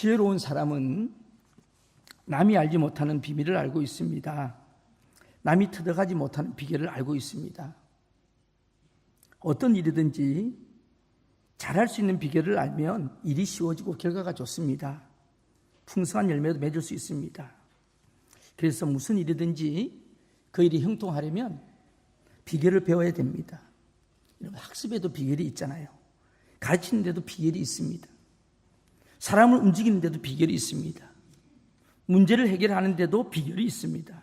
지혜로운 사람은 남이 알지 못하는 비밀을 알고 있습니다. 남이 터득하지 못하는 비결을 알고 있습니다. 어떤 일이든지 잘할 수 있는 비결을 알면 일이 쉬워지고 결과가 좋습니다. 풍성한 열매도 맺을 수 있습니다. 그래서 무슨 일이든지 그 일이 형통하려면 비결을 배워야 됩니다. 학습에도 비결이 있잖아요. 가르치는 데도 비결이 있습니다. 사람을 움직이는 데도 비결이 있습니다. 문제를 해결하는 데도 비결이 있습니다.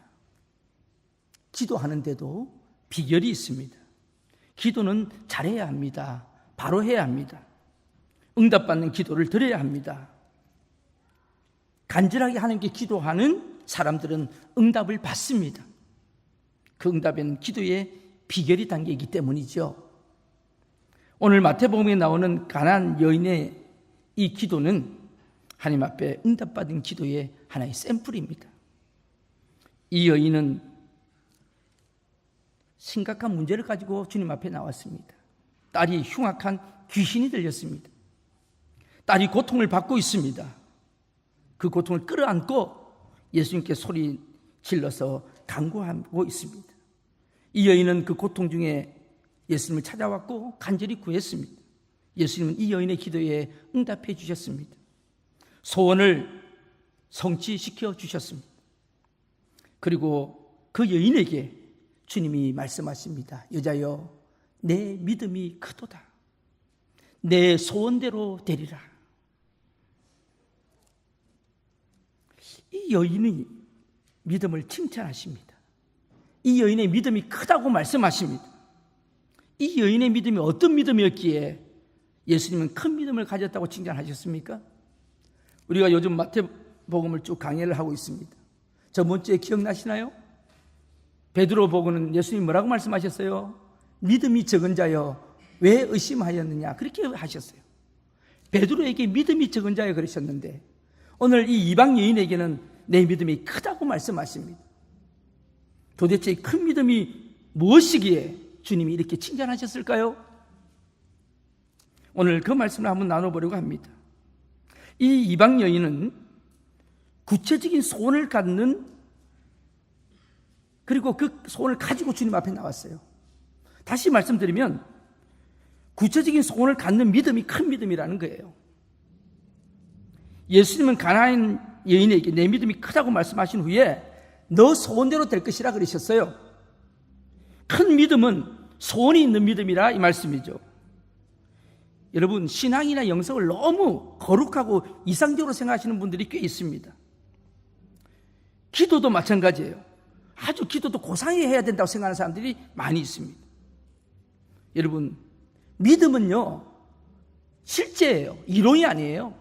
기도하는 데도 비결이 있습니다. 기도는 잘해야 합니다. 바로 해야 합니다. 응답받는 기도를 드려야 합니다. 간절하게 하나님께 기도하는 사람들은 응답을 받습니다. 그 응답에는 기도의 비결이 담겨있기 때문이죠. 오늘 마태복음에 나오는 가나안 여인의 이 기도는 하나님 앞에 응답받은 기도의 하나의 샘플입니다. 이 여인은 심각한 문제를 가지고 주님 앞에 나왔습니다. 딸이 흉악한 귀신이 들렸습니다. 딸이 고통을 받고 있습니다. 그 고통을 끌어안고 예수님께 소리 질러서 간구하고 있습니다. 이 여인은 그 고통 중에 예수님을 찾아왔고 간절히 구했습니다. 예수님은 이 여인의 기도에 응답해 주셨습니다. 소원을 성취시켜 주셨습니다. 그리고 그 여인에게 주님이 말씀하십니다. 여자여, 내 믿음이 크도다. 내 소원대로 되리라. 이 여인의 믿음을 칭찬하십니다. 이 여인의 믿음이 크다고 말씀하십니다. 이 여인의 믿음이 어떤 믿음이었기에 예수님은 큰 믿음을 가졌다고 칭찬하셨습니까? 우리가 요즘 마태복음을 쭉 강해를 하고 있습니다. 저번 주에 기억나시나요? 베드로보고는 예수님이 뭐라고 말씀하셨어요? 믿음이 적은 자여 왜 의심하였느냐, 그렇게 하셨어요. 베드로에게 믿음이 적은 자여 그러셨는데 오늘 이 이방 여인에게는 내 믿음이 크다고 말씀하십니다. 도대체 큰 믿음이 무엇이기에 주님이 이렇게 칭찬하셨을까요? 오늘 그 말씀을 한번 나눠보려고 합니다. 이 이방 여인은 구체적인 소원을 갖는, 그리고 그 소원을 가지고 주님 앞에 나왔어요. 다시 말씀드리면 구체적인 소원을 갖는 믿음이 큰 믿음이라는 거예요. 예수님은 가나안 여인에게 내 믿음이 크다고 말씀하신 후에 너 소원대로 될 것이라 그러셨어요. 큰 믿음은 소원이 있는 믿음이라 이 말씀이죠. 여러분, 신앙이나 영성을 너무 거룩하고 이상적으로 생각하시는 분들이 꽤 있습니다. 기도도 마찬가지예요. 아주 기도도 고상하게 해야 된다고 생각하는 사람들이 많이 있습니다. 여러분, 믿음은요 실제예요. 이론이 아니에요.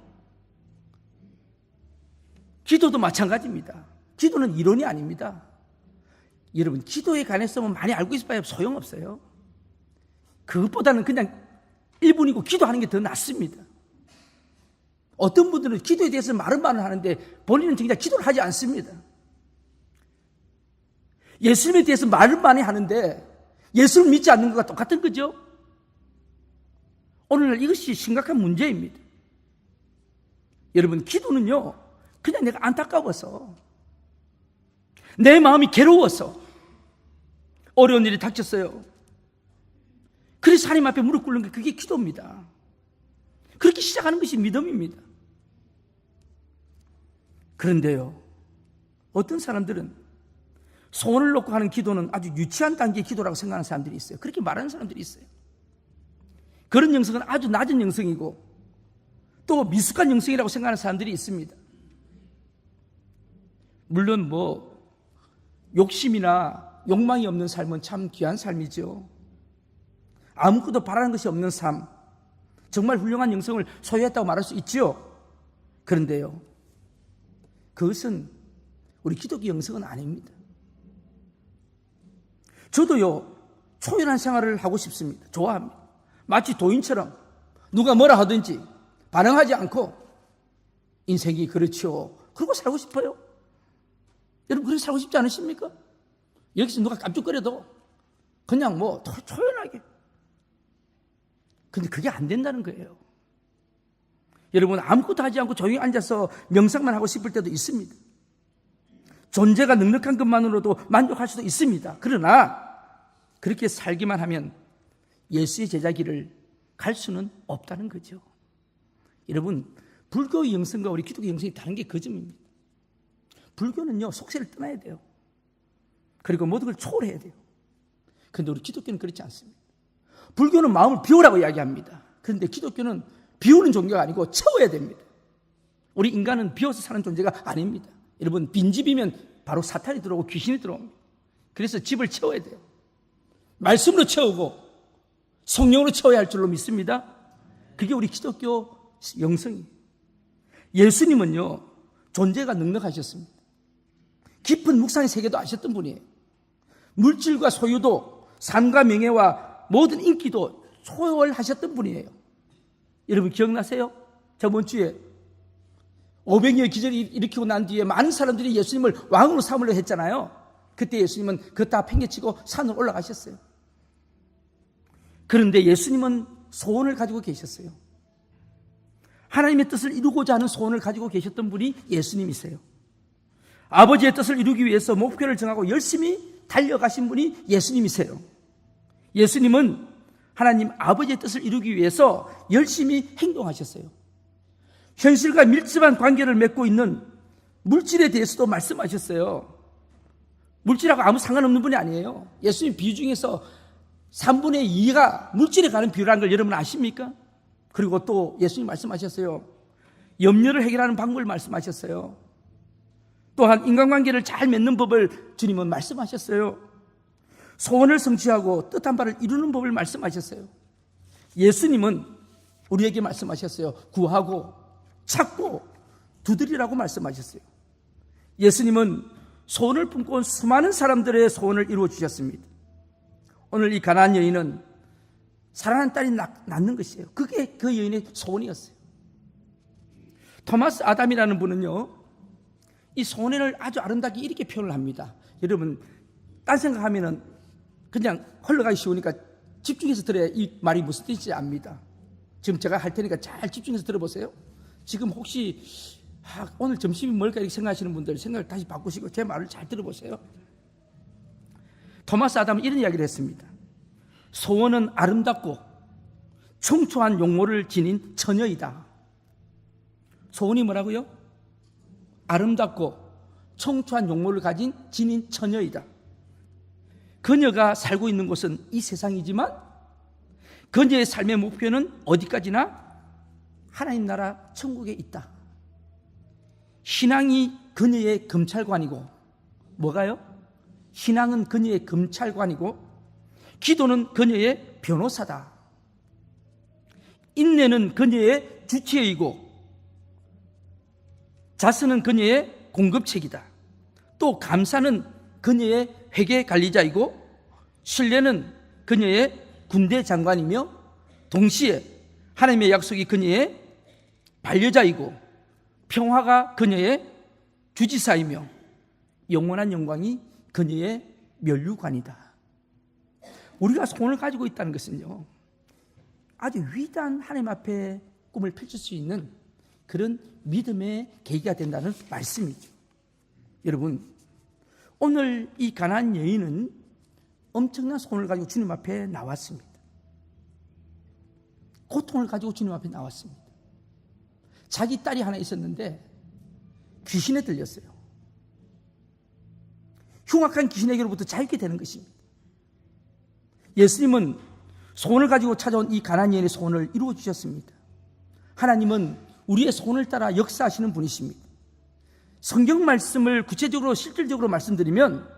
기도도 마찬가지입니다. 기도는 이론이 아닙니다. 여러분, 기도에 관해서 많이 알고 있어봐야 소용없어요. 그것보다는 그냥 1분이고 기도하는 게 더 낫습니다. 어떤 분들은 기도에 대해서 말은 하는데 본인은 정작 기도를 하지 않습니다. 예수님에 대해서 말을 많이 하는데 예수를 믿지 않는 것과 똑같은 거죠. 오늘날 이것이 심각한 문제입니다. 여러분, 기도는요 그냥 내가 안타까워서, 내 마음이 괴로워서, 어려운 일이 닥쳤어요. 그래서 하나님 앞에 무릎 꿇는 게 그게 기도입니다. 그렇게 시작하는 것이 믿음입니다. 그런데요, 어떤 사람들은 소원을 놓고 하는 기도는 아주 유치한 단계의 기도라고 생각하는 사람들이 있어요. 그렇게 말하는 사람들이 있어요. 그런 영성은 아주 낮은 영성이고 또 미숙한 영성이라고 생각하는 사람들이 있습니다. 물론 욕심이나 욕망이 없는 삶은 참 귀한 삶이죠. 아무것도 바라는 것이 없는 삶, 정말 훌륭한 영성을 소유했다고 말할 수 있죠. 그런데요, 그것은 우리 기독교 영성은 아닙니다. 저도요 초연한 생활을 하고 싶습니다. 좋아합니다. 마치 도인처럼 누가 뭐라 하든지 반응하지 않고, 인생이 그렇죠, 그러고 살고 싶어요. 여러분, 그렇게 살고 싶지 않으십니까? 여기서 누가 깜짝거려도 그냥 초연하게. 근데 그게 안 된다는 거예요. 여러분, 아무것도 하지 않고 조용히 앉아서 명상만 하고 싶을 때도 있습니다. 존재가 넉넉한 것만으로도 만족할 수도 있습니다. 그러나 그렇게 살기만 하면 예수의 제자 길을 갈 수는 없다는 거죠. 여러분, 불교의 영성과 우리 기독교 영성이 다른 게 그 점입니다. 불교는요, 속세를 떠나야 돼요. 그리고 모든 걸 초월해야 돼요. 그런데 우리 기독교는 그렇지 않습니다. 불교는 마음을 비우라고 이야기합니다. 그런데 기독교는 비우는 종교가 아니고 채워야 됩니다. 우리 인간은 비워서 사는 존재가 아닙니다. 여러분, 빈집이면 바로 사탄이 들어오고 귀신이 들어옵니다. 그래서 집을 채워야 돼요. 말씀으로 채우고 성령으로 채워야 할 줄로 믿습니다. 그게 우리 기독교 영성이에요. 예수님은요, 존재가 넉넉하셨습니다. 깊은 묵상의 세계도 아셨던 분이에요. 물질과 소유도 삶과 명예와 모든 인기도 초월하셨던 분이에요. 여러분 기억나세요? 저번 주에 500여의 기적을 일으키고 난 뒤에 많은 사람들이 예수님을 왕으로 삼으려 했잖아요. 그때 예수님은 그거 다 팽개치고 산으로 올라가셨어요. 그런데 예수님은 소원을 가지고 계셨어요. 하나님의 뜻을 이루고자 하는 소원을 가지고 계셨던 분이 예수님이세요. 아버지의 뜻을 이루기 위해서 목표를 정하고 열심히 달려가신 분이 예수님이세요. 예수님은 하나님 아버지의 뜻을 이루기 위해서 열심히 행동하셨어요. 현실과 밀접한 관계를 맺고 있는 물질에 대해서도 말씀하셨어요. 물질하고 아무 상관없는 분이 아니에요. 예수님 비유 중에서 3분의 2가 물질에 가는 비유라는 걸 여러분 아십니까? 그리고 또 예수님 말씀하셨어요. 염려를 해결하는 방법을 말씀하셨어요. 또한 인간관계를 잘 맺는 법을 주님은 말씀하셨어요. 소원을 성취하고 뜻한 바를 이루는 법을 말씀하셨어요. 예수님은 우리에게 말씀하셨어요. 구하고 찾고 두드리라고 말씀하셨어요. 예수님은 소원을 품고 온 수많은 사람들의 소원을 이루어 주셨습니다. 오늘 이 가나안 여인은 사랑하는 딸이 낳는 것이에요. 그게 그 여인의 소원이었어요. 토마스 아담이라는 분은요, 이 소원을 아주 아름답게 이렇게 표현을 합니다. 여러분, 딴 생각하면은 그냥 흘러가기 쉬우니까 집중해서 들어야 이 말이 무슨 뜻인지 압니다. 지금 제가 할 테니까 잘 집중해서 들어보세요. 지금 혹시 오늘 점심이 뭘까 이렇게 생각하시는 분들 생각을 다시 바꾸시고 제 말을 잘 들어보세요. 토마스 아담은 이런 이야기를 했습니다. 소원은 아름답고 청초한 용모를 지닌 처녀이다. 소원이 뭐라고요? 아름답고 청초한 용모를 지닌 처녀이다. 그녀가 살고 있는 곳은 이 세상이지만 그녀의 삶의 목표는 어디까지나 하나님 나라 천국에 있다. 신앙이 그녀의 검찰관이고, 뭐가요? 신앙은 그녀의 검찰관이고 기도는 그녀의 변호사다. 인내는 그녀의 주치의이고 자선은 그녀의 공급책이다. 또 감사는 그녀의 회계 관리자이고 신뢰는 그녀의 군대 장관이며 동시에 하나님의 약속이 그녀의 반려자이고 평화가 그녀의 주지사이며 영원한 영광이 그녀의 면류관이다. 우리가 소원을 가지고 있다는 것은요, 아주 위대한 하나님 앞에 꿈을 펼칠 수 있는 그런 믿음의 계기가 된다는 말씀이죠. 여러분, 오늘 이 가나안 여인은 엄청난 소원을 가지고 주님 앞에 나왔습니다. 고통을 가지고 주님 앞에 나왔습니다. 자기 딸이 하나 있었는데 귀신에 들렸어요. 흉악한 귀신에게로부터 자유케 되는 것입니다. 예수님은 소원을 가지고 찾아온 이 가나안 여인의 소원을 이루어 주셨습니다. 하나님은 우리의 소원을 따라 역사하시는 분이십니다. 성경 말씀을 구체적으로 실질적으로 말씀드리면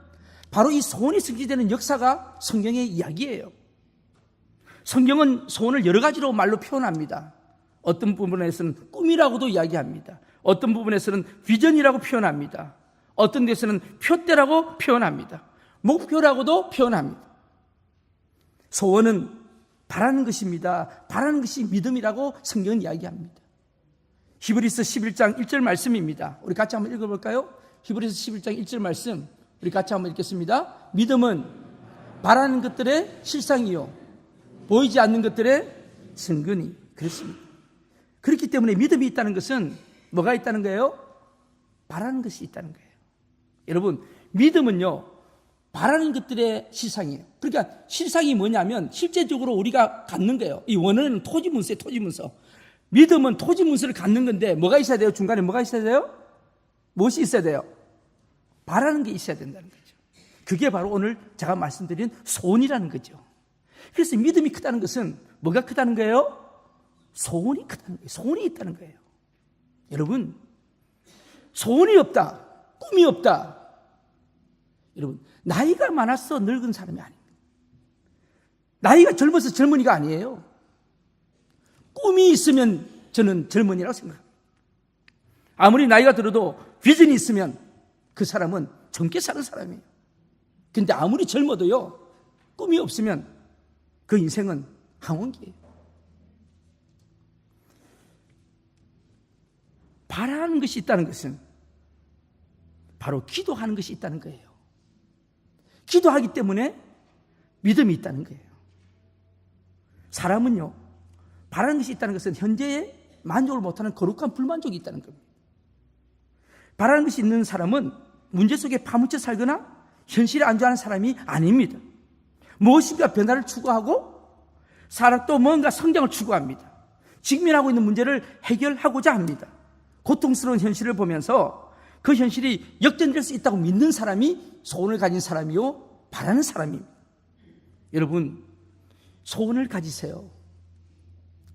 바로 이 소원이 성취되는 역사가 성경의 이야기예요. 성경은 소원을 여러 가지로 말로 표현합니다. 어떤 부분에서는 꿈이라고도 이야기합니다. 어떤 부분에서는 비전이라고 표현합니다. 어떤 데서는 표대라고 표현합니다. 목표라고도 표현합니다. 소원은 바라는 것입니다. 바라는 것이 믿음이라고 성경은 이야기합니다. 히브리서 11장 1절 말씀입니다. 우리 같이 한번 읽어볼까요? 히브리서 11장 1절 말씀 우리 같이 한번 읽겠습니다. 믿음은 바라는 것들의 실상이요 보이지 않는 것들의 증거니. 그렇습니다. 그렇기 때문에 믿음이 있다는 것은 뭐가 있다는 거예요? 바라는 것이 있다는 거예요. 여러분, 믿음은요, 바라는 것들의 실상이에요. 그러니까 실상이 뭐냐면 실제적으로 우리가 갖는 거예요. 이 원어는 토지문서예요. 토지문서. 믿음은 토지문서를 갖는 건데 뭐가 있어야 돼요? 중간에 뭐가 있어야 돼요? 무엇이 있어야 돼요? 바라는 게 있어야 된다는 거죠. 그게 바로 오늘 제가 말씀드린 소원이라는 거죠. 그래서 믿음이 크다는 것은 뭐가 크다는 거예요? 소원이 크다는 거예요. 소원이 있다는 거예요. 여러분, 소원이 없다, 꿈이 없다. 여러분, 나이가 많아서 늙은 사람이 아닙니다. 나이가 젊어서 젊은이가 아니에요. 꿈이 있으면 저는 젊은이라고 생각합니다. 아무리 나이가 들어도 비전이 있으면 그 사람은 젊게 사는 사람이에요. 근데 아무리 젊어도요, 꿈이 없으면 그 인생은 항원기예요. 바라는 것이 있다는 것은 바로 기도하는 것이 있다는 거예요. 기도하기 때문에 믿음이 있다는 거예요. 사람은요, 바라는 것이 있다는 것은 현재에 만족을 못하는 거룩한 불만족이 있다는 겁니다. 바라는 것이 있는 사람은 문제 속에 파묻혀 살거나 현실에 안주하는 사람이 아닙니다. 무엇인가 변화를 추구하고 또 뭔가 성장을 추구합니다. 직면하고 있는 문제를 해결하고자 합니다. 고통스러운 현실을 보면서 그 현실이 역전될 수 있다고 믿는 사람이 소원을 가진 사람이요, 바라는 사람입니다. 여러분, 소원을 가지세요.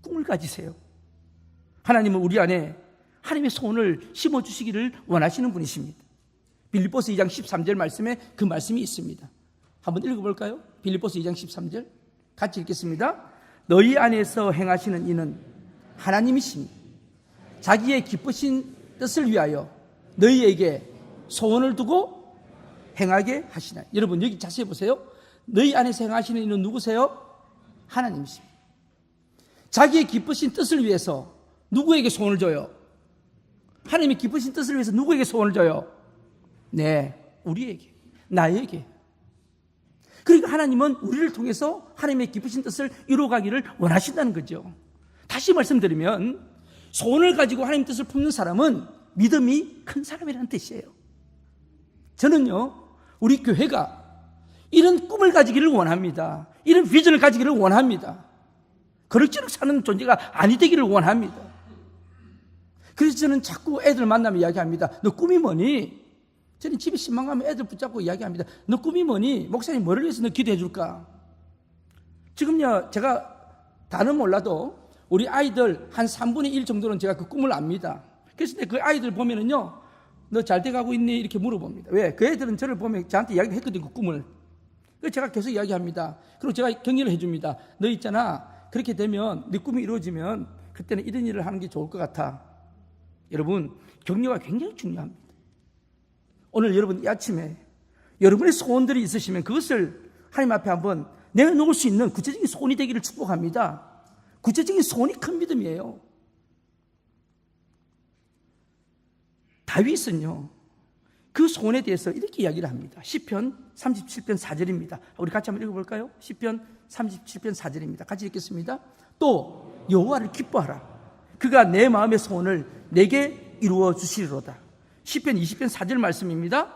꿈을 가지세요. 하나님은 우리 안에 하나님의 소원을 심어주시기를 원하시는 분이십니다. 빌립보서 2장 13절 말씀에 그 말씀이 있습니다. 한번 읽어볼까요? 빌립보서 2장 13절 같이 읽겠습니다. 너희 안에서 행하시는 이는 하나님이시니 자기의 기쁘신 뜻을 위하여 너희에게 소원을 두고 행하게 하시나. 여러분, 여기 자세히 보세요. 너희 안에서 행하시는 이는 누구세요? 하나님이십니다. 자기의 기쁘신 뜻을 위해서 누구에게 소원을 줘요? 하나님의 기쁘신 뜻을 위해서 누구에게 소원을 줘요? 네, 우리에게, 나에게. 그러니까 하나님은 우리를 통해서 하나님의 기쁘신 뜻을 이루어가기를 원하신다는 거죠. 다시 말씀드리면 소원을 가지고 하나님의 뜻을 품는 사람은 믿음이 큰 사람이라는 뜻이에요. 저는요, 우리 교회가 이런 꿈을 가지기를 원합니다. 이런 비전을 가지기를 원합니다. 그럭저럭 사는 존재가 아니 되기를 원합니다. 그래서 저는 자꾸 애들 만나면 이야기합니다. 너 꿈이 뭐니? 저는 집에 신방 가면 애들 붙잡고 이야기합니다. 너 꿈이 뭐니? 목사님 뭐를 위해서 너 기도해 줄까? 지금요, 제가 다는 몰라도 우리 아이들 한 3분의 1 정도는 제가 그 꿈을 압니다. 그래서 그 아이들 보면은요, 너 잘 돼가고 있니? 이렇게 물어봅니다. 왜? 그 애들은 저를 보면 저한테 이야기를 했거든요, 그 꿈을. 그래서 제가 계속 이야기합니다. 그리고 제가 격려를 해줍니다. 너 있잖아, 그렇게 되면 네 꿈이 이루어지면 그때는 이런 일을 하는 게 좋을 것 같아. 여러분, 격려가 굉장히 중요합니다. 오늘 여러분 이 아침에 여러분의 소원들이 있으시면 그것을 하나님 앞에 한번 내놓을 수 있는 구체적인 소원이 되기를 축복합니다. 구체적인 소원이 큰 믿음이에요. 다윗은요, 그 소원에 대해서 이렇게 이야기를 합니다. 시편 37편 4절입니다. 우리 같이 한번 읽어볼까요? 시편 37편 4절입니다. 같이 읽겠습니다. 또 여호와를 기뻐하라. 그가 내 마음의 소원을 내게 이루어 주시리로다. 시편 20편 4절 말씀입니다.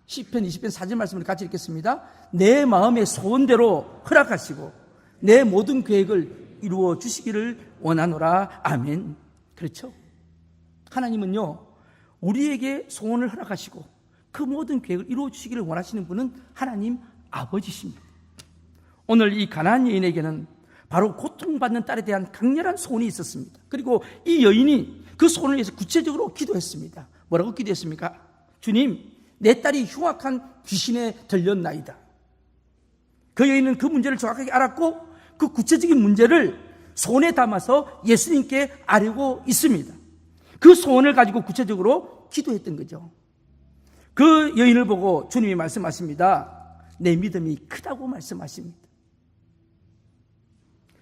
시편 20편 4절 말씀을 같이 읽겠습니다. 내 마음의 소원대로 허락하시고 내 모든 계획을 이루어 주시기를 원하노라. 아멘. 그렇죠? 하나님은요, 우리에게 소원을 허락하시고 그 모든 계획을 이루어 주시기를 원하시는 분은 하나님 아버지십니다. 오늘 이 가나안 여인에게는 바로 고통받는 딸에 대한 강렬한 소원이 있었습니다. 그리고 이 여인이 그 소원을 위해서 구체적으로 기도했습니다. 뭐라고 기도했습니까? 주님, 내 딸이 흉악한 귀신에 들렸나이다. 그 여인은 그 문제를 정확하게 알았고 그 구체적인 문제를 소원에 담아서 예수님께 아뢰고 있습니다. 그 소원을 가지고 구체적으로 기도했던 거죠. 그 여인을 보고 주님이 말씀하십니다. 내 믿음이 크다고 말씀하십니다.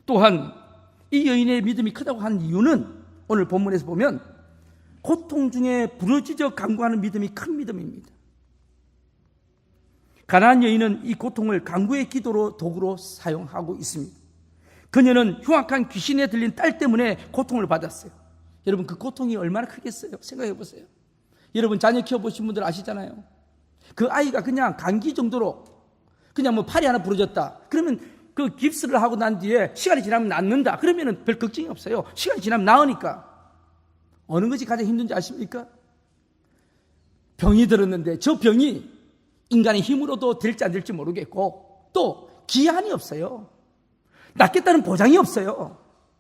또한 이 여인의 믿음이 크다고 한 이유는 오늘 본문에서 보면 고통 중에 부르짖어 간구하는 믿음이 큰 믿음입니다. 가나안 여인은 이 고통을 간구의 기도로 도구로 사용하고 있습니다. 그녀는 흉악한 귀신에 들린 딸 때문에 고통을 받았어요. 여러분 그 고통이 얼마나 크겠어요? 생각해 보세요. 여러분 자녀 키워보신 분들 아시잖아요. 그 아이가 그냥 감기 정도로 그냥 뭐 팔이 하나 부러졌다. 그러면 그 깁스를 하고 난 뒤에 시간이 지나면 낫는다. 그러면은 별 걱정이 없어요. 시간이 지나면 나으니까. 어느 것이 가장 힘든지 아십니까? 병이 들었는데 저 병이 인간의 힘으로도 될지 안 될지 모르겠고 또 기한이 없어요. 낫겠다는 보장이 없어요.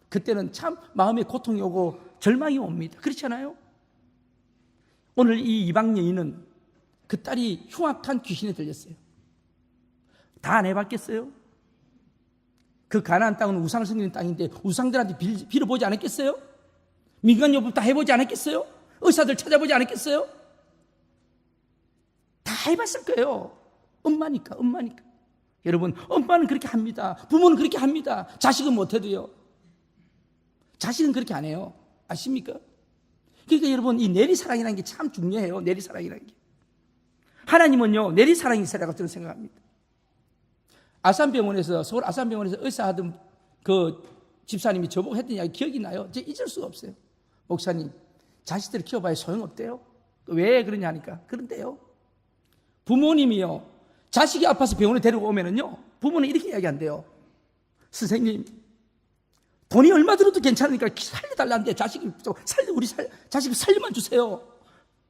그때는 참 마음에 고통이 오고 절망이 옵니다. 그렇지 않아요? 오늘 이 이방 여인은 그 딸이 흉악한 귀신에 들렸어요. 다 안 해봤겠어요? 그 가나안 땅은 우상을 섬기는 땅인데 우상들한테 빌어보지 않았겠어요? 민간요법 다 해보지 않았겠어요? 의사들 찾아보지 않았겠어요? 다 해봤을 거예요. 엄마니까. 여러분, 엄마는 그렇게 합니다. 부모는 그렇게 합니다. 자식은 못해도요. 자식은 그렇게 안 해요. 아십니까? 그러니까 여러분, 이 내리사랑이라는 게 참 중요해요. 내리사랑이라는 게. 하나님은요, 내리사랑이 있으라고 저는 생각합니다. 아산병원에서, 서울 아산병원에서 의사하던 그 집사님이 저보고 했던 이야기 기억이 나요. 제가 잊을 수가 없어요. 목사님, 자식들 키워봐야 소용없대요. 왜 그러냐 하니까. 그런데요, 부모님이요, 자식이 아파서 병원에 데리고 오면은요, 부모는 이렇게 이야기한대요. 선생님, 돈이 얼마 들어도 괜찮으니까 살려달라는데 자식이 자식 살려만 주세요.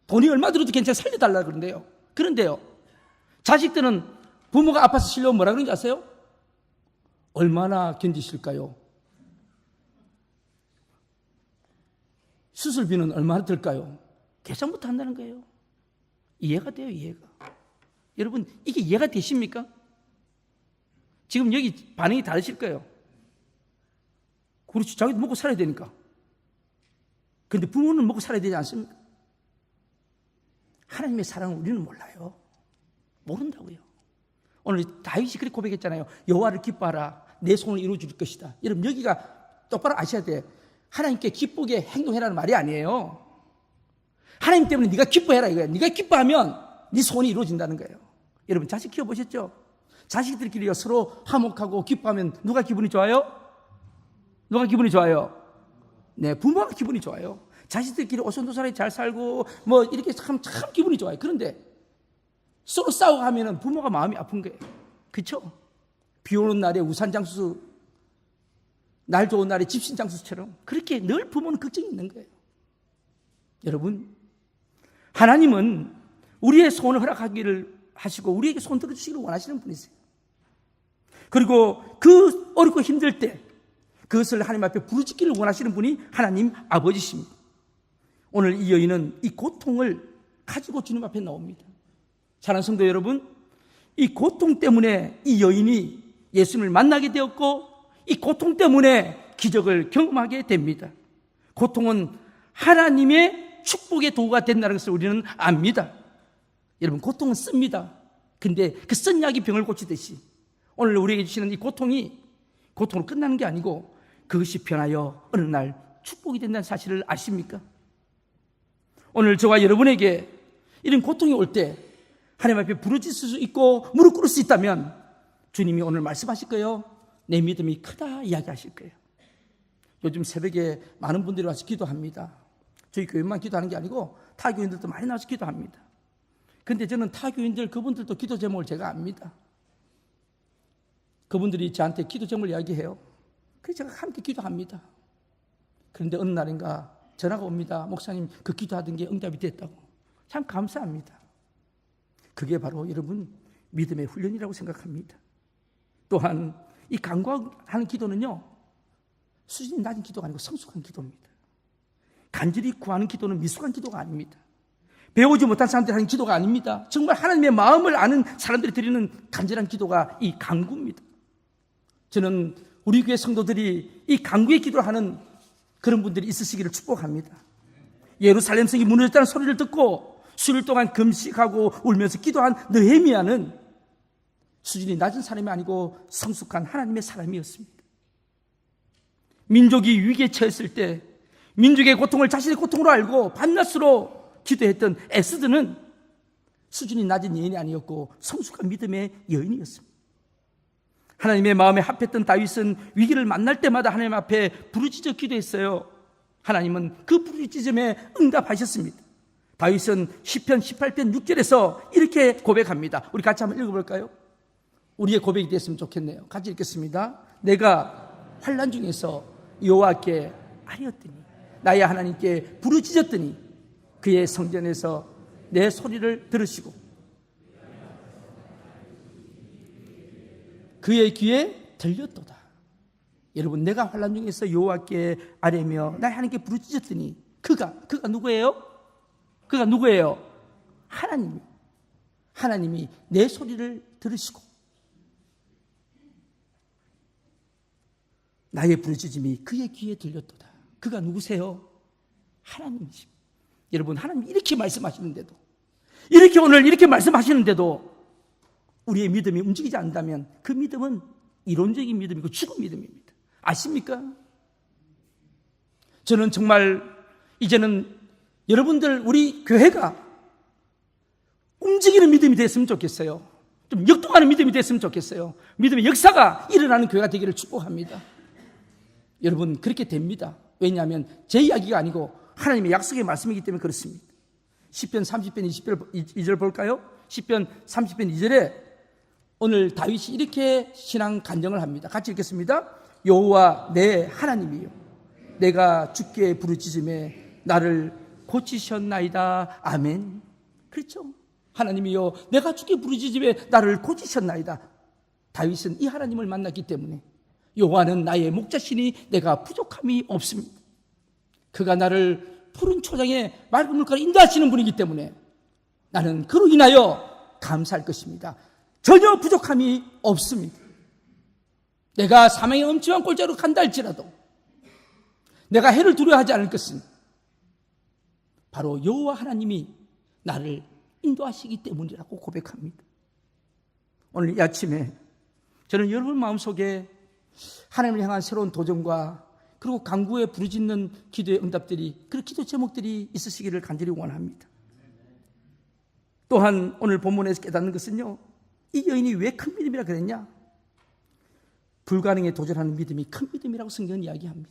돈이 얼마 들어도 괜찮아 살려달라 그런데요. 그런데요, 자식들은 부모가 아파서 실려오면 뭐라 그런지 아세요? 얼마나 견디실까요? 수술비는 얼마나 들까요? 계산부터 한다는 거예요. 이해가 돼요, 이해가. 여러분, 이게 이해가 되십니까? 지금 여기 반응이 다르실 거예요. 그렇지, 자기도 먹고 살아야 되니까. 그런데 부모는 먹고 살아야 되지 않습니까? 하나님의 사랑을 우리는 몰라요. 모른다고요. 오늘 다윗이 그렇게 고백했잖아요. 여호와를 기뻐하라. 내 소원을 이루어줄 것이다. 여러분, 여기가 똑바로 아셔야 돼. 하나님께 기쁘게 행동해라는 말이 아니에요. 하나님 때문에 네가 기뻐해라 이거예요. 네가 기뻐하면 네 소원이 이루어진다는 거예요. 여러분, 자식 키워보셨죠? 자식들끼리 서로 화목하고 기뻐하면 누가 기분이 좋아요? 누가 기분이 좋아요? 네, 부모가 기분이 좋아요. 자식들끼리 오손도손하게 잘 살고 뭐 이렇게 참 기분이 좋아요. 그런데 서로 싸우고 하면은 부모가 마음이 아픈 거예요. 그렇죠? 비 오는 날에 우산장수, 날 좋은 날에 집신장수처럼 그렇게 늘 부모는 걱정이 있는 거예요. 여러분, 하나님은 우리의 소원을 허락하기를 하시고 우리에게 손 들어주시기를 원하시는 분이세요. 그리고 그 어렵고 힘들 때 그것을 하나님 앞에 부르짖기를 원하시는 분이 하나님 아버지십니다. 오늘 이 여인은 이 고통을 가지고 주님 앞에 나옵니다. 사랑하는 성도 여러분, 이 고통 때문에 이 여인이 예수님을 만나게 되었고 이 고통 때문에 기적을 경험하게 됩니다. 고통은 하나님의 축복의 도구가 된다는 것을 우리는 압니다. 여러분, 고통은 씁니다. 근데 그 쓴 약이 병을 고치듯이 오늘 우리에게 주시는 이 고통이 고통으로 끝나는 게 아니고 그것이 변하여 어느 날 축복이 된다는 사실을 아십니까? 오늘 저와 여러분에게 이런 고통이 올 때 하나님 앞에 부르짖을 수 있고 무릎 꿇을 수 있다면 주님이 오늘 말씀하실 거예요. 내 믿음이 크다 이야기하실 거예요. 요즘 새벽에 많은 분들이 와서 기도합니다. 저희 교인만 기도하는 게 아니고 타 교인들도 많이 나와서 기도합니다. 그런데 저는 타 교인들 그분들도 기도 제목을 제가 압니다. 그분들이 저한테 기도 제목을 이야기해요. 그래서 제가 함께 기도합니다. 그런데 어느 날인가 전화가 옵니다. 목사님, 그 기도하던 게 응답이 됐다고. 참 감사합니다. 그게 바로 여러분 믿음의 훈련이라고 생각합니다. 또한 이 간구하는 기도는요, 수준이 낮은 기도가 아니고 성숙한 기도입니다. 간절히 구하는 기도는 미숙한 기도가 아닙니다. 배우지 못한 사람들이 하는 기도가 아닙니다. 정말 하나님의 마음을 아는 사람들이 드리는 간절한 기도가 이 간구입니다. 저는 우리 교회 성도들이 이 간구의 기도를 하는 그런 분들이 있으시기를 축복합니다. 예루살렘 성이 무너졌다는 소리를 듣고 수일 동안 금식하고 울면서 기도한 느헤미야는 수준이 낮은 사람이 아니고 성숙한 하나님의 사람이었습니다. 민족이 위기에 처했을 때 민족의 고통을 자신의 고통으로 알고 밤낮으로 기도했던 에스더는 수준이 낮은 여인이 아니었고 성숙한 믿음의 여인이었습니다. 하나님의 마음에 합했던 다윗은 위기를 만날 때마다 하나님 앞에 부르짖어 기도했어요. 하나님은 그 부르짖음에 응답하셨습니다. 다윗은 시편 18편 6절에서 이렇게 고백합니다. 우리 같이 한번 읽어볼까요? 우리의 고백이 됐으면 좋겠네요. 같이 읽겠습니다. 내가 환난 중에서 여호와께 아뢰었더니 나의 하나님께 부르짖었더니 그의 성전에서 내 소리를 들으시고 그의 귀에 들렸도다. 여러분, 내가 환난 중에서 여호와께 아뢰며 나의 하나님께 부르짖었더니 그가 누구예요? 그가 누구예요? 하나님이 내 소리를 들으시고 나의 부르짖음이 그의 귀에 들렸도다. 그가 누구세요? 하나님이십니다. 여러분, 하나님이 이렇게 말씀하시는데도, 이렇게 오늘 이렇게 말씀하시는데도 우리의 믿음이 움직이지 않는다면 그 믿음은 이론적인 믿음이고 죽은 믿음입니다. 아십니까? 저는 정말 이제는 여러분들 우리 교회가 움직이는 믿음이 됐으면 좋겠어요. 좀 역동하는 믿음이 됐으면 좋겠어요. 믿음의 역사가 일어나는 교회가 되기를 축복합니다. 여러분, 그렇게 됩니다. 왜냐하면 제 이야기가 아니고 하나님의 약속의 말씀이기 때문에 그렇습니다. 시편 30편 2절 볼까요? 시편 30편 2절에 오늘 다윗이 이렇게 신앙 간증을 합니다. 같이 읽겠습니다. 여호와 내 하나님이요 내가 주께 부르짖음에 나를 고치셨나이다. 아멘. 그렇죠? 하나님이요 내가 주께 부르짖음에 나를 고치셨나이다. 다윗은 이 하나님을 만났기 때문에 여호와는 나의 목자시니 내가 부족함이 없습니다. 그가 나를 푸른 초장에 맑은 물가로 인도하시는 분이기 때문에 나는 그로 인하여 감사할 것입니다. 전혀 부족함이 없습니다. 내가 사망의 엄청난 골짜기로 간다 할지라도 내가 해를 두려워하지 않을 것은 바로 여호와 하나님이 나를 인도하시기 때문이라고 고백합니다. 오늘 이 아침에 저는 여러분 마음속에 하나님을 향한 새로운 도전과 그리고 간구에 부르짖는 기도의 응답들이, 그런 기도 제목들이 있으시기를 간절히 원합니다. 또한 오늘 본문에서 깨닫는 것은요, 이 여인이 왜 큰 믿음이라 그랬냐? 불가능에 도전하는 믿음이 큰 믿음이라고 성경은 이야기합니다.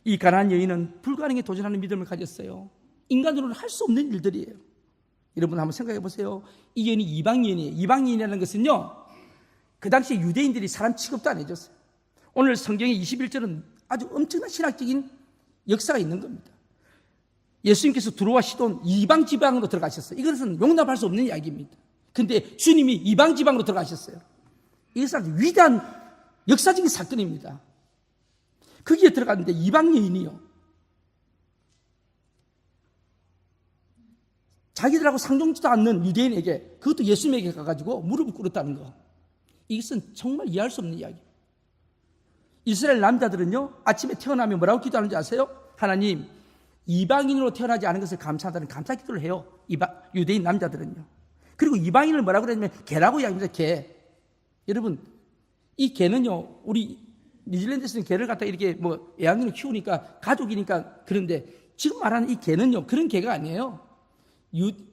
이 가나안 여인은 불가능에 도전하는 믿음을 가졌어요. 인간으로는 할 수 없는 일들이에요. 여러분 한번 생각해 보세요. 이 여인이 이방인이에요. 이방인이라는 것은요, 그 당시 유대인들이 사람 취급도 안 해줬어요. 오늘 성경의 21절은 아주 엄청난 신학적인 역사가 있는 겁니다. 예수님께서 두로와 시돈 이방 지방으로 들어가셨어요. 이것은 용납할 수 없는 이야기입니다. 근데 주님이 이방 지방으로 들어가셨어요. 이것은 아주 위대한 역사적인 사건입니다. 거기에 들어갔는데 이방 여인이요, 자기들하고 상종지도 않는 유대인에게, 그것도 예수님에게 가가지고 무릎을 꿇었다는 거, 이것은 정말 이해할 수 없는 이야기. 이스라엘 남자들은요, 아침에 태어나면 뭐라고 기도하는지 아세요? 하나님, 이방인으로 태어나지 않은 것을 감사하다는 감사 기도를 해요. 유대인 남자들은요. 그리고 이방인을 뭐라고 그러냐면 개라고 이야기합니다. 개. 여러분, 이 개는요, 우리 뉴질랜드에서는 개를 갖다 이렇게 뭐 애완견을 키우니까 가족이니까 그런데, 지금 말하는 이 개는요, 그런 개가 아니에요.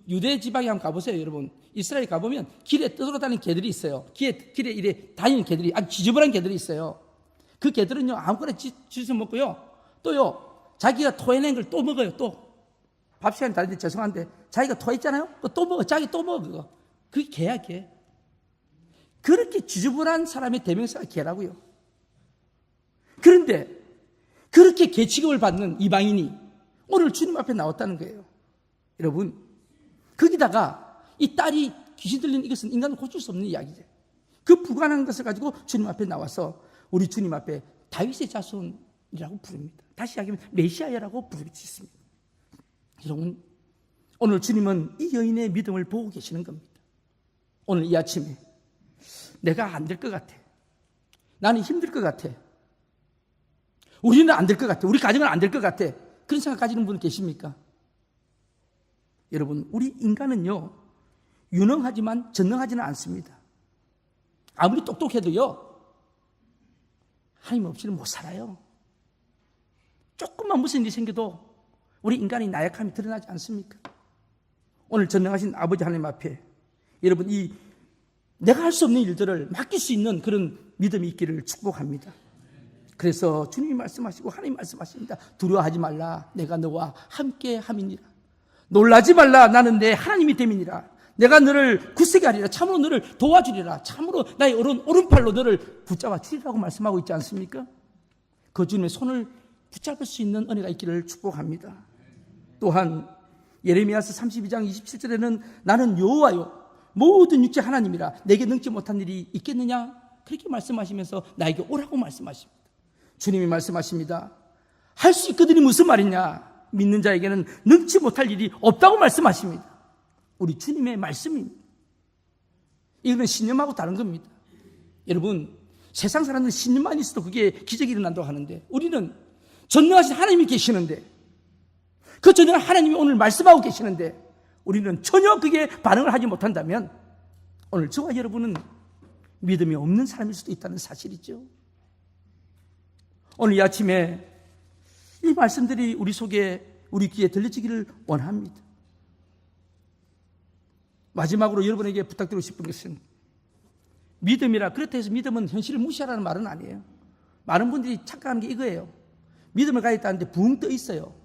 유대 지방에 한번 가보세요, 여러분. 이스라엘 가보면 길에 떠돌아다니는 개들이 있어요. 길에 이래 다니는 개들이, 아주 지저분한 개들이 있어요. 그 개들은요, 아무거나 주워 먹고요, 또요, 자기가 토해낸 걸 또 먹어요. 또 밥 시간이 다른데 죄송한데 자기가 토했잖아요. 또 먹어. 자기 또 먹어. 그거. 그게 개야, 개. 그렇게 지저분한 사람의 대명사가 개라고요. 그런데 그렇게 개 취급을 받는 이방인이 오늘 주님 앞에 나왔다는 거예요. 여러분, 거기다가 이 딸이 귀신 들린 이것은 인간을 고칠 수 없는 이야기죠. 그 불가능한 것을 가지고 주님 앞에 나와서 우리 주님 앞에 다윗의 자손이라고 부릅니다. 다시 이야기하면 메시아라고 부르겠습니다. 여러분, 오늘 주님은 이 여인의 믿음을 보고 계시는 겁니다. 오늘 이 아침에 내가 안 될 것 같아, 나는 힘들 것 같아, 우리는 안 될 것 같아, 우리 가정은 안 될 것 같아, 그런 생각 가지는 분 계십니까? 여러분, 우리 인간은요, 유능하지만 전능하지는 않습니다. 아무리 똑똑해도요, 하나님 없이는 못 살아요. 조금만 무슨 일이 생겨도 우리 인간의 나약함이 드러나지 않습니까? 오늘 전능하신 아버지 하나님 앞에 여러분, 이 내가 할 수 없는 일들을 맡길 수 있는 그런 믿음이 있기를 축복합니다. 그래서 주님이 말씀하시고 하나님 말씀하십니다. 두려워하지 말라. 내가 너와 함께 함이니라. 놀라지 말라. 나는 내 하나님이 됨이니라. 내가 너를 굳세게 하리라. 참으로 너를 도와주리라. 참으로 나의 오른팔로 너를 붙잡아 주리라고 말씀하고 있지 않습니까? 그 주님의 손을 붙잡을 수 있는 은혜가 있기를 축복합니다. 또한 예레미야서 32장 27절에는 나는 여호와요 모든 육체 하나님이라 내게 능치 못한 일이 있겠느냐? 그렇게 말씀하시면서 나에게 오라고 말씀하십니다. 주님이 말씀하십니다. 할 수 있거든이 무슨 말이냐? 믿는 자에게는 능치 못할 일이 없다고 말씀하십니다. 우리 주님의 말씀입니다. 이거는 신념하고 다른 겁니다. 여러분, 세상 사람들은 신념만 있어도 그게 기적이 일어난다고 하는데 우리는 전능하신 하나님이 계시는데 그 전능한 하나님이 오늘 말씀하고 계시는데 우리는 전혀 그게 반응을 하지 못한다면 오늘 저와 여러분은 믿음이 없는 사람일 수도 있다는 사실이죠. 오늘 이 아침에 이 말씀들이 우리 속에 우리 귀에 들려지기를 원합니다. 마지막으로 여러분에게 부탁드리고 싶은 것은 믿음이라 그렇다 해서 믿음은 현실을 무시하라는 말은 아니에요. 많은 분들이 착각하는 게 이거예요. 믿음을 가졌다는데 붕 떠 있어요.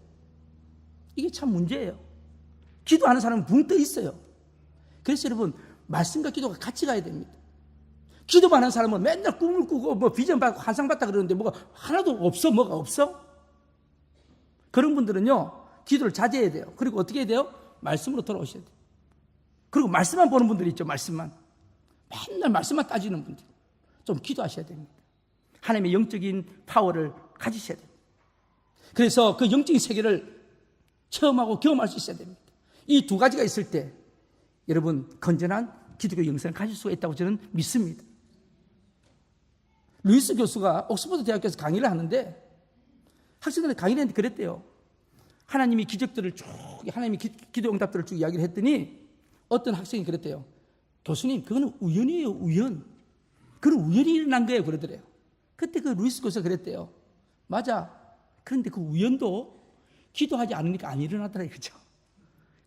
이게 참 문제예요. 기도하는 사람은 붕 떠 있어요. 그래서 여러분 말씀과 기도가 같이 가야 됩니다. 기도만 하는 사람은 맨날 꿈을 꾸고 뭐 비전 받고 환상 받다 그러는데 뭐가 하나도 없어. 뭐가 없어? 그런 분들은요 기도를 자제해야 돼요. 그리고 어떻게 해야 돼요? 말씀으로 돌아오셔야 돼요. 그리고 말씀만 보는 분들이 있죠. 말씀만 맨날 말씀만 따지는 분들 좀 기도하셔야 됩니다. 하나님의 영적인 파워를 가지셔야 됩니다. 그래서 그 영적인 세계를 체험하고 경험할 수 있어야 됩니다. 이 두 가지가 있을 때 여러분 건전한 기독교 영성을 가질 수가 있다고 저는 믿습니다. 루이스 교수가 옥스퍼드 대학교에서 강의를 하는데 학생들한테 강의를 했는데 그랬대요. 하나님이 기적들을 쭉 하나님이 기도 응답들을 쭉 이야기를 했더니 어떤 학생이 그랬대요. 교수님 그거는 우연이에요. 우연. 그건 우연히 일어난 거예요. 그러더래요. 그때 그 루이스 교수가 그랬대요. 맞아. 그런데 그 우연도 기도하지 않으니까 안 일어나더라 그죠?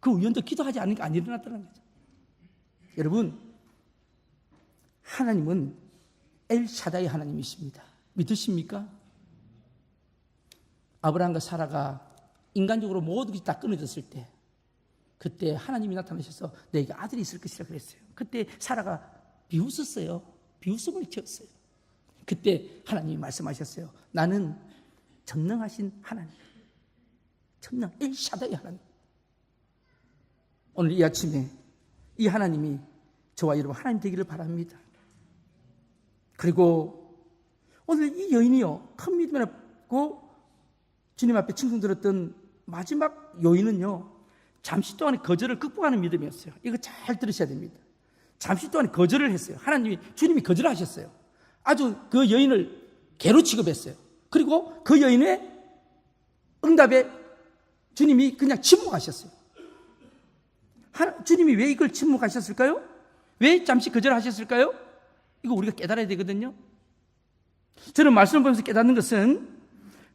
그 우연도 기도하지 않으니까 안 일어났다는 거죠. 여러분 하나님은 엘샤다이 하나님이십니다. 믿으십니까? 아브라함과 사라가 인간적으로 모든 것이 다 끊어졌을 때 그때 하나님이 나타나셔서 너에게 아들이 있을 것이라 그랬어요. 그때 사라가 비웃었어요. 비웃음을 지었어요. 그때 하나님이 말씀하셨어요. 나는 전능하신 하나님, 전능 엘샤다이 하나님. 오늘 이 아침에 이 하나님이 저와 여러분 하나님 되기를 바랍니다. 그리고 오늘 이 여인이요 큰 믿음을 갖고 주님 앞에 칭송 들었던 마지막 요인은요 잠시 동안의 거절을 극복하는 믿음이었어요. 이거 잘 들으셔야 됩니다. 잠시 동안 거절을 했어요. 주님이 거절하셨어요. 아주 그 여인을 개로 취급했어요. 그리고 그 여인의 응답에 주님이 그냥 침묵하셨어요. 주님이 왜 이걸 침묵하셨을까요? 왜 잠시 거절하셨을까요? 이거 우리가 깨달아야 되거든요. 저는 말씀을 보면서 깨닫는 것은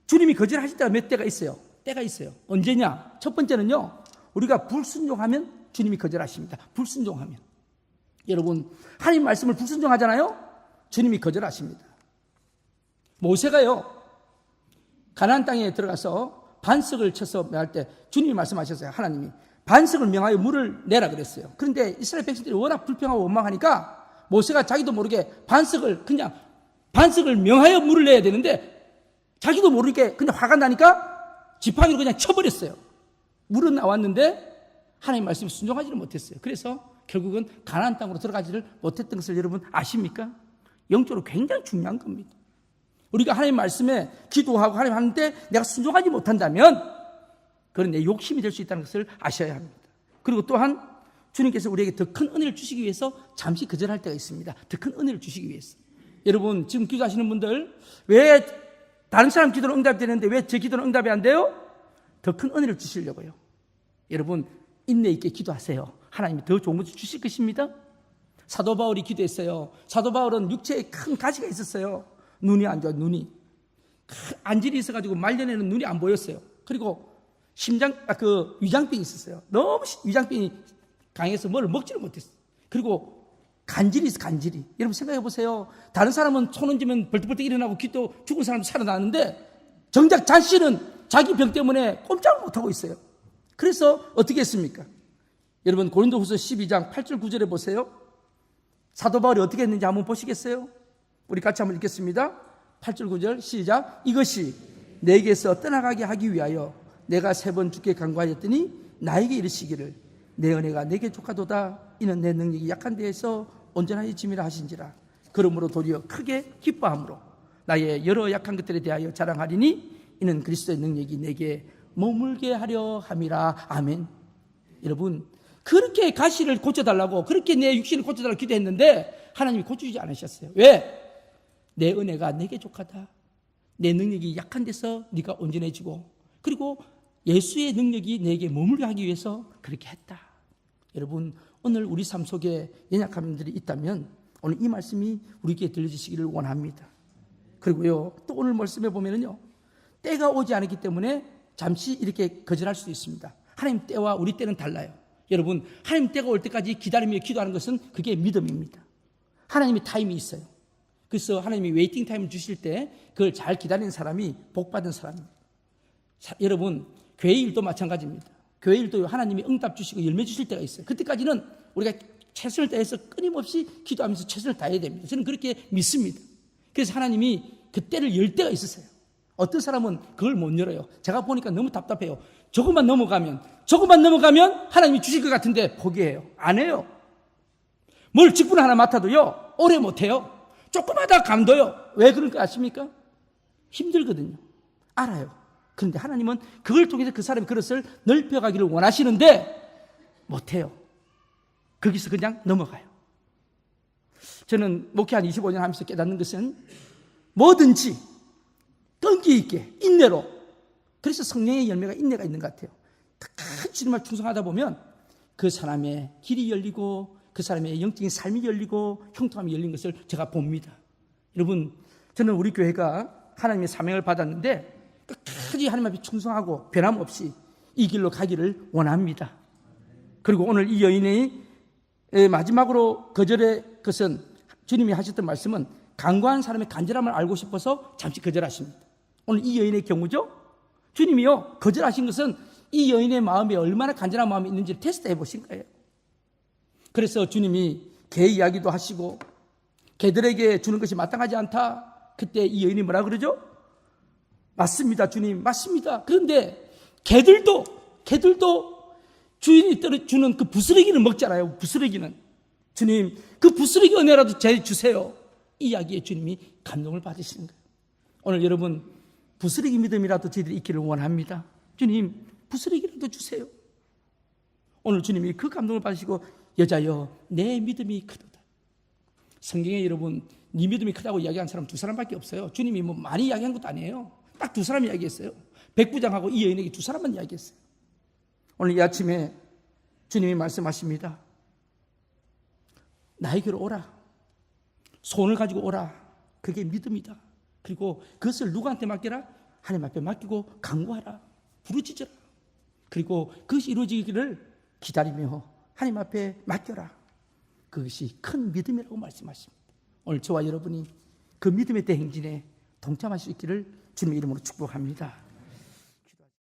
주님이 거절하실 때가 몇 때가 있어요. 때가 있어요. 언제냐? 첫 번째는요. 우리가 불순종하면 주님이 거절하십니다. 불순종하면. 여러분 하나님 말씀을 불순종하잖아요. 주님이 거절하십니다. 모세가요. 가나안 땅에 들어가서 반석을 쳐서 명할 때 주님이 말씀하셨어요. 하나님이 반석을 명하여 물을 내라 그랬어요. 그런데 이스라엘 백성들이 워낙 불평하고 원망하니까 모세가 자기도 모르게 반석을 명하여 물을 내야 되는데 자기도 모르게 그냥 화가 나니까 지팡이로 그냥 쳐버렸어요. 물은 나왔는데 하나님 말씀에 순종하지를 못했어요. 그래서 결국은 가나안 땅으로 들어가지를 못했던 것을 여러분 아십니까? 영적으로 굉장히 중요한 겁니다. 우리가 하나님 말씀에 기도하고 하나님 하는데 내가 순종하지 못한다면 그건 내 욕심이 될 수 있다는 것을 아셔야 합니다. 그리고 또한 주님께서 우리에게 더 큰 은혜를 주시기 위해서 잠시 거절할 때가 있습니다. 더 큰 은혜를 주시기 위해서. 여러분 지금 기도하시는 분들 왜 다른 사람 기도는 응답이 되는데 왜 제 기도는 응답이 안 돼요? 더 큰 은혜를 주시려고요. 여러분 인내 있게 기도하세요. 하나님이 더 좋은 것을 주실 것입니다. 사도 바울이 기도했어요. 사도 바울은 육체에 큰 가시가 있었어요. 눈이 안 좋아요. 눈이 안질이 있어가지고 말년에는 눈이 안 보였어요. 그리고 위장병이 있었어요. 너무 위장병이 강해서 뭘 먹지를 못했어요. 그리고 간질이 있어, 간질이. 여러분 생각해 보세요. 다른 사람은 손 얹으면 벌떡벌떡 일어나고 기도 죽은 사람도 살아나는데 정작 자신은 자기 병 때문에 꼼짝을 못하고 있어요. 그래서 어떻게 했습니까? 여러분 고린도후서 12장 8절 9절에 보세요. 사도 바울이 어떻게 했는지 한번 보시겠어요? 우리 같이 한번 읽겠습니다. 8절 9절 시작. 이것이 내게서 떠나가게 하기 위하여 내가 3번 주께 간구하였더니 나에게 이르시기를 내 은혜가 내게 족하도다. 이는 내 능력이 약한 데에서 온전하게 짐이라 하신지라. 그러므로 도리어 크게 기뻐함으로 나의 여러 약한 것들에 대하여 자랑하리니 이는 그리스도의 능력이 내게 머물게 하려 함이라. 아멘. 여러분 그렇게 가시를 고쳐달라고 그렇게 내 육신을 고쳐달라고 기도했는데 하나님이 고쳐주지 않으셨어요. 왜? 내 은혜가 내게 족하다. 내 능력이 약한 데서 네가 온전해지고 그리고 예수의 능력이 내게 머물게 하기 위해서 그렇게 했다. 여러분 오늘 우리 삶 속에 연약한 분들이 있다면 오늘 이 말씀이 우리에게 들려주시기를 원합니다. 그리고요 또 오늘 말씀에 보면은요 때가 오지 않았기 때문에 잠시 이렇게 거절할 수도 있습니다. 하나님 때와 우리 때는 달라요. 여러분 하나님 때가 올 때까지 기다리며 기도하는 것은 그게 믿음입니다. 하나님의 타임이 있어요. 그래서 하나님이 웨이팅 타임을 주실 때 그걸 잘 기다리는 사람이 복 받은 사람입니다. 여러분 교회 일도 마찬가지입니다. 교회 일도 하나님이 응답 주시고 열매 주실 때가 있어요. 그때까지는 우리가 최선을 다해서 끊임없이 기도하면서 최선을 다해야 됩니다. 저는 그렇게 믿습니다. 그래서 하나님이 그 때를 열 때가 있으세요. 어떤 사람은 그걸 못 열어요. 제가 보니까 너무 답답해요. 조금만 넘어가면 하나님이 주실 것 같은데 포기해요. 안 해요. 뭘 직분 하나 맡아도요 오래 못해요. 조금 하다 감도요. 왜 그런가 아십니까? 힘들거든요. 알아요. 그런데 하나님은 그걸 통해서 그 사람의 그릇을 넓혀가기를 원하시는데 못해요. 거기서 그냥 넘어가요. 저는 목회 한 25년 하면서 깨닫는 것은 뭐든지 끈기 있게 인내로, 그래서 성령의 열매가 인내가 있는 것 같아요. 끝까지 주님을 충성하다 보면 그 사람의 길이 열리고 그 사람의 영적인 삶이 열리고 형통함이 열린 것을 제가 봅니다. 여러분 저는 우리 교회가 하나님의 사명을 받았는데 끝까지 하나님 앞에 충성하고 변함없이 이 길로 가기를 원합니다. 그리고 오늘 이 여인의 마지막으로 거절의 것은 주님이 하셨던 말씀은 간구한 사람의 간절함을 알고 싶어서 잠시 거절하십니다. 오늘 이 여인의 경우죠. 주님이요 거절하신 것은 이 여인의 마음에 얼마나 간절한 마음이 있는지 테스트해 보신 거예요. 그래서 주님이 개 이야기도 하시고 개들에게 주는 것이 마땅하지 않다. 그때 이 여인이 뭐라 그러죠? 맞습니다 주님, 맞습니다. 그런데 개들도 주인이 주는 그 부스러기는 먹잖아요. 부스러기는. 주님 그 부스러기 은혜라도 제 주세요. 이 이야기에 주님이 감동을 받으시는 거예요. 오늘 여러분 부스러기 믿음이라도 저희들이 있기를 원합니다. 주님 부스러기라도 주세요. 오늘 주님이 그 감동을 받으시고 여자여 내 믿음이 크도다. 성경에 여러분 네 믿음이 크다고 이야기한 사람 2사람밖에 없어요. 주님이 뭐 많이 이야기한 것도 아니에요. 딱 2사람 이야기했어요. 백부장하고 이 여인에게 2사람만 이야기했어요. 오늘 이 아침에 주님이 말씀하십니다. 나에게로 오라. 손을 가지고 오라. 그게 믿음이다. 그리고 그것을 누구한테 맡겨라? 하나님 앞에 맡기고 간구하라. 부르짖어라. 그리고 그것이 이루어지기를 기다리며 하나님 앞에 맡겨라. 그것이 큰 믿음이라고 말씀하십니다. 오늘 저와 여러분이 그 믿음의 대행진에 동참할 수 있기를 주님의 이름으로 축복합니다.